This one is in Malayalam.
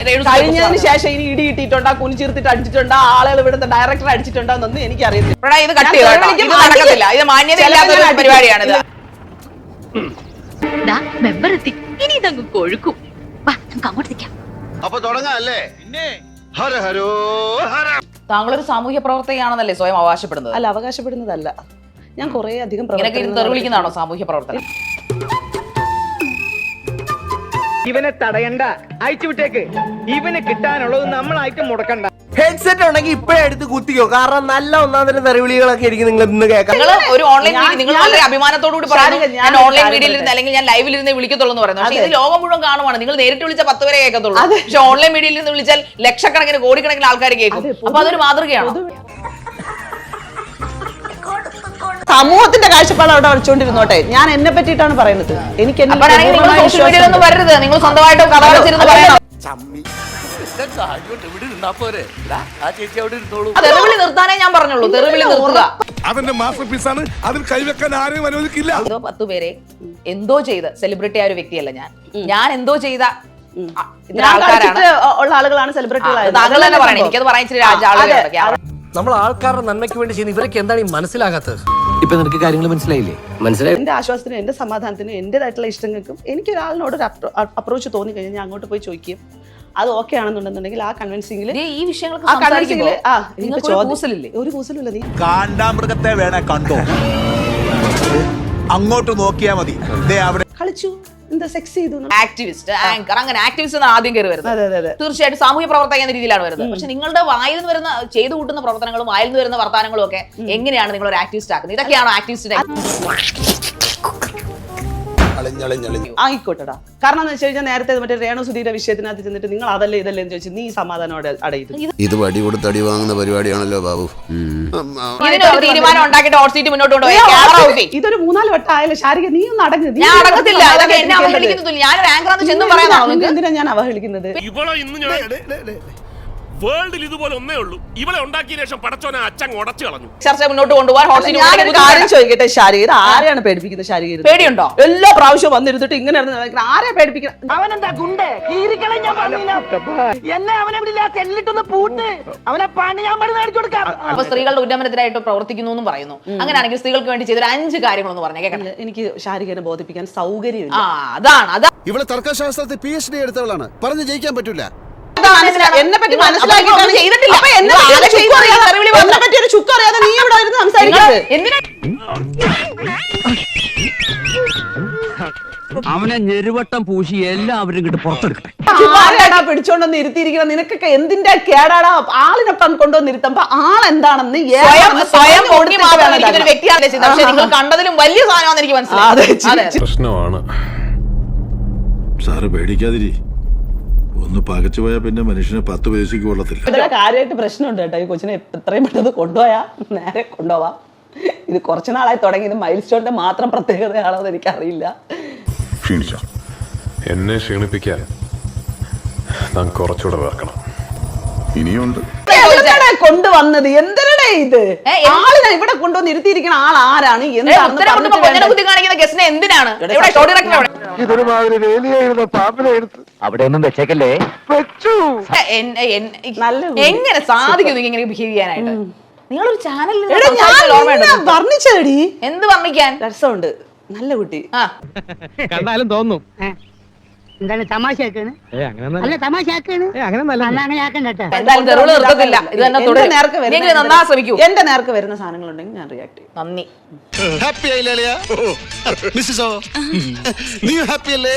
കഴിഞ്ഞതിന് ശേഷം ഇനി ഇടി ഇട്ടിട്ടുണ്ടോ കുനിച്ചിർത്തിട്ട് അടിച്ചിട്ടുണ്ടോ ആളുകൾ ഇവിടുത്തെ ഡയറക്ടർ അടിച്ചിട്ടുണ്ടോ എന്നൊന്നും എനിക്കറിയത്തില്ല. ഇത് നടക്കത്തില്ല. ഇത് മാന്യതയില്ലാത്ത പരിപാടിയാണിത്. ഇനി ഇതങ്ങ് കൊഴുക്കും. അങ്ങോട്ട് നിൽക്കാം. അപ്പൊ തുടങ്ങാല്ലേ? താങ്കളൊരു സാമൂഹ്യ പ്രവർത്തകയാണെന്നല്ലേ സ്വയം അവകാശപ്പെടുന്നത്? അല്ല, അവകാശപ്പെടുന്നതല്ല. ഞാൻ കുറെ അധികം തെറിവിളിക്കുന്നതാണോ സാമൂഹ്യ പ്രവർത്തനം? ഇവനെ തടയണ്ട, അയച്ചു വിട്ടേക്ക്. ഇവന് കിട്ടാനുള്ളത് നമ്മളായിട്ട് മുടക്കണ്ട. ഹെഡ്സെറ്റ് ഉണ്ടെങ്കിൽ ഇപ്പഴേ എടുത്ത് കുത്തിക്കോ. കാരണം നല്ല ഒന്നാം തരം തെറിവിളികളൊക്കെ ആയിരിക്കും നിങ്ങൾ ഇന്ന് കേൾക്കാം. നിങ്ങൾ ഒരു ഓൺലൈൻ നിങ്ങൾ വളരെ അഭിമാനത്തോടുകൂടി പറയുന്നു ഞാൻ ഓൺലൈൻ മീഡിയയിൽ ഇരുന്ന് അല്ലെങ്കിൽ ഞാൻ ലൈവിൽ ഇരുന്ന് വിളിക്കത്തുള്ളൂ എന്ന് പറയുന്നത്. പക്ഷേ ഇത് ലോകം മുഴുവൻ കാണുവാണ്. നിങ്ങൾ നേരിട്ട് വിളിച്ച 10 പേരെ കേൾക്കത്തുള്ളൂ. പക്ഷെ ഓൺലൈൻ മീഡിയയിൽ നിന്ന് വിളിച്ചാൽ ലക്ഷക്കണക്കിന് കോടിക്കണക്കിന് ആൾക്കാർ കേൾക്കും. അപ്പൊ അതൊരു മാതൃകയാണ്. സമൂഹത്തിന്റെ കാഴ്ചപ്പാട് അവിടെ വെച്ചോണ്ടിരുന്നോട്ടെ. ഞാൻ എന്നെ പറ്റിയിട്ടാണ് പറയുന്നത്. എനിക്ക് സോഷ്യൽ മീഡിയയിലൊന്നും വരരുത്. നിങ്ങൾ സ്വന്തമായിട്ട് കഥ വെച്ചിരുന്ന് പറയണം. തെറിവിളി നിർത്താനേ ഞാൻ പറഞ്ഞുള്ളൂ. തെറിവിളി നിർത്തുക. അവന്റെ മാസ്റ്റർ പീസാണ്. അതിൽ കൈവെക്കാൻ ആരെയും അനുവദിക്കില്ല. 10 പേരെ എന്തോ ചെയ്ത് സെലിബ്രിറ്റി ആയ ഒരു വ്യക്തിയല്ല ഞാൻ എന്തോ ചെയ്ത ഉള്ള ആളുകളാണ് സെലിബ്രിറ്റികളായത്. താങ്കൾ തന്നെ പറയണം. എനിക്കത് പറയാൻ നമ്മൾ ആൾക്കാരുടെ നന്മയ്ക്ക് വേണ്ടി ചെയ്യുന്ന ഇവരൊക്കെ എന്താണ് ഈ മനസ്സിലാകാത്തത്? ഇപ്പൊ നിനക്ക് കാര്യങ്ങൾ മനസ്സിലായില്ലേ? മനസ്സിലായി. എന്റെ ആശ്വാസത്തിനും എന്റെ സമാധാനത്തിനും എന്റേതായിട്ടുള്ള ഇഷ്ടങ്ങൾക്കും എനിക്ക് ഒരാളിനോട് ഒരു അപ്രോച്ച് തോന്നി കഴിഞ്ഞാൽ ഞാൻ അങ്ങോട്ട് പോയി ചോദിക്കും. അത് ഓക്കെ ആണെന്നുണ്ടെന്നുണ്ടെങ്കിൽ ആ കൺവിൻസിംഗിൽ ഈ വിഷയങ്ങൾ ഒരു കൂസലില്ല. നീ കാണ്ടാമൃഗത്തെ വേണേ കണ്ടോ, അങ്ങോട്ട് നോക്കിയാ മതി. കളിച്ചു, എന്താ സെക്സ് ചെയ്തു. ആക്ടിവിസ്റ്റ്, ആങ്കർ, അങ്ങനെ ആക്ടിവിസ്റ്റ് ആദ്യം കയറി വരുന്നത്. തീർച്ചയായിട്ടും സാമൂഹ്യ പ്രവർത്തക എന്ന രീതിയിലാണ് വരുന്നത്. പക്ഷെ നിങ്ങളുടെ വായിൽ നിന്ന് വരുന്ന ചെയ്തു കൂട്ടുന്ന പ്രവർത്തനങ്ങളും വായിൽ നിന്ന് വരുന്ന വർത്താനങ്ങളും ഒക്കെ എങ്ങനെയാണ് നിങ്ങൾ ഒരു ആക്ടിവിസ്റ്റ് ആക്കുന്നത്? ഇതൊക്കെയാണോ ആക്ടിവിസ്റ്റ്? ആയിക്കോട്ടെടാ. കാരണം എന്ന് വെച്ച് കഴിഞ്ഞാൽ നേരത്തെ മറ്റേ രേണു സുധീര വിഷയത്തിനകത്ത് ചെന്നിട്ട് നിങ്ങൾ അതല്ലേ ഇതല്ലേ എന്ന് ചോദിച്ചു നീ സമാധാനോടെ അടയത്. ഇത് വടി കൊടുത്ത് അടി വാങ്ങുന്ന പരിപാടിയാണല്ലോ ബാബു. ഇതിനൊരു തീരുമാനം ഉണ്ടാക്കിയിട്ട് ഹോട്ട് സീറ്റ് മുന്നോട്ട് കൊണ്ടുപോയി. ഇതൊരു 4 വട്ടം ആയാലും ശാരിക നീ ഒന്ന് അടങ്ങ്. ഞാൻ അടങ്ങത്തില്ല. എന്നെ അവഹേളിക്കുന്നില്ല. ഞാനൊരു ആങ്കറാന്ന് ചെന്നും പറയാനാണോ? എന്തിനാ ഞാൻ അവഹേളിക്കുന്നത്? വേൾഡിൽ ഇതുപോലെ ഒന്നേ ഉള്ളൂ. ഇവളെ ഉണ്ടാക്കിയ ശേഷം പടച്ചോനെ അച്ഛൻ ഉടച്ചു കളഞ്ഞു. ചർച്ച മുന്നോട്ട് കൊണ്ടുപോകാൻ കാര്യം ചോദിക്കട്ടെ ശാരിക, ഇത് ആരെയാണ് പേടിപ്പിക്കുന്നത്? ശാരിക പേടിയുണ്ടോ? എല്ലാ പ്രാവശ്യവും വന്നിരുന്നിട്ട് ഇങ്ങനെ ആരെ പേടിപ്പിക്കുന്നത്? അവനെന്താ ഗുണ്ടേ? എന്നെ അവനെ ചെല്ലിട്ടൊന്ന് പൂട്ട് അവനെ പണി ഞാൻ മേടിച്ചു കൊടുക്കാം. അപ്പൊ സ്ത്രീകളുടെ ഉന്നമനത്തിനായിട്ട് പ്രവർത്തിക്കുന്നു എന്നും പറയുന്നു. അങ്ങനെയാണെങ്കിൽ സ്ത്രീകൾക്ക് വേണ്ടി ചെയ്തൊരു 5 കാര്യങ്ങളൊന്നും പറഞ്ഞേ കേൾക്കട്ടെ. എനിക്ക് ശാരികനെ ബോധിപ്പിക്കാൻ സൗകര്യമില്ല. അതാണ് ഇവളെ തർക്കശാസ്ത്രത്തിൽ PhD എടുത്തവളാണ്. പറഞ്ഞു ജയിക്കാൻ പറ്റൂല. എന്നെ പറ്റി മനസ്സിലാക്കിയിട്ടാണ് ചെയ്തിട്ടില്ല. എന്നെ പറ്റി ഒരു ചുക്ക് അറിയാതെ നീ ഇവിടെ ഇരുന്ന് സംസാരിക്കുന്നത് എന്തിനാ? അവനെ ഞെരുവട്ടം പൂശി എല്ലാവരും കിട്ട് പുറത്തെടുക്കട്ടെ. പിടിച്ചോണ്ടൊന്ന് ഇരുത്തിയിരിക്കണം. നിനക്കൊക്കെ എന്തിന്റെ കേടാടാ? ആളിനെ കൊണ്ടുവന്ന് ഇരുത്തുമ്പോ ആളെന്താണെന്ന് നിങ്ങൾ കണ്ടതിലും വലിയ സാധനമാണെന്ന് എനിക്ക് മനസ്സിലായി. പ്രശ്നമാണ് സാറ്, പേടിക്കാതിരി. ഒന്ന് പകച്ചു പോയാൽ പിന്നെ മനുഷ്യന് 10 പൈസക്ക് കൊള്ളത്തില്ല. കാര്യമായിട്ട് പ്രശ്നമുണ്ട് കേട്ടോ. ഈ കൊച്ചിനെ എത്രയും പെട്ടെന്ന് കൊണ്ടുപോയാ നേരെ കൊണ്ടുപോവാം. ഇത് കുറച്ചു നാളായി തുടങ്ങി. ഇത് മൈൽ സ്റ്റോണിന്റെ മാത്രം പ്രത്യേകതയാണോ എന്ന് എനിക്കറിയില്ല. ക്ഷീണിച്ചോ? എന്നെ ക്ഷീണിപ്പിക്കാൻ ഞാൻ കുറച്ചുകൂടെ വേർക്കണം. ഇനിയുണ്ട്. കൊണ്ടുവന്നത് എന്തിനടേ ഇത്? ആളിനെ ഇവിടെ കൊണ്ടുവന്ന് ഇരുത്തിയിരിക്കുന്ന ആൾ ആരാണ്? എന്തിനാണ്? ഇതൊരുമാതിരി വേലിയായിരുന്ന പാമ്പിനെ എടുത്ത് അവിടെ ഒന്നും വെച്ചേക്കല്ലേ. എങ്ങനെ സാധിക്കും ഇങ്ങനെ ബിഹേവ് ചെയ്യാനായിട്ട്? നിങ്ങളൊരു ചാനലിൽ വർണ്ണിച്ചടി. എന്ത് വർണ്ണിക്കാൻ? രസമുണ്ട്, നല്ല കുട്ടി. കണ്ടാലും തോന്നും. എന്താണ് തമാശയാക്കാണ്? അല്ല തമാശയാക്കാണ്. എന്റെ നേർക്ക് വരുന്ന സാധനങ്ങളുണ്ടെങ്കിൽ ഞാൻ റിയാക്ട് ചെയ്യും. നന്ദി. ഹാപ്പി ആയില്ലേ മിസ്സോ? നീ ഹാപ്പി അല്ലേ?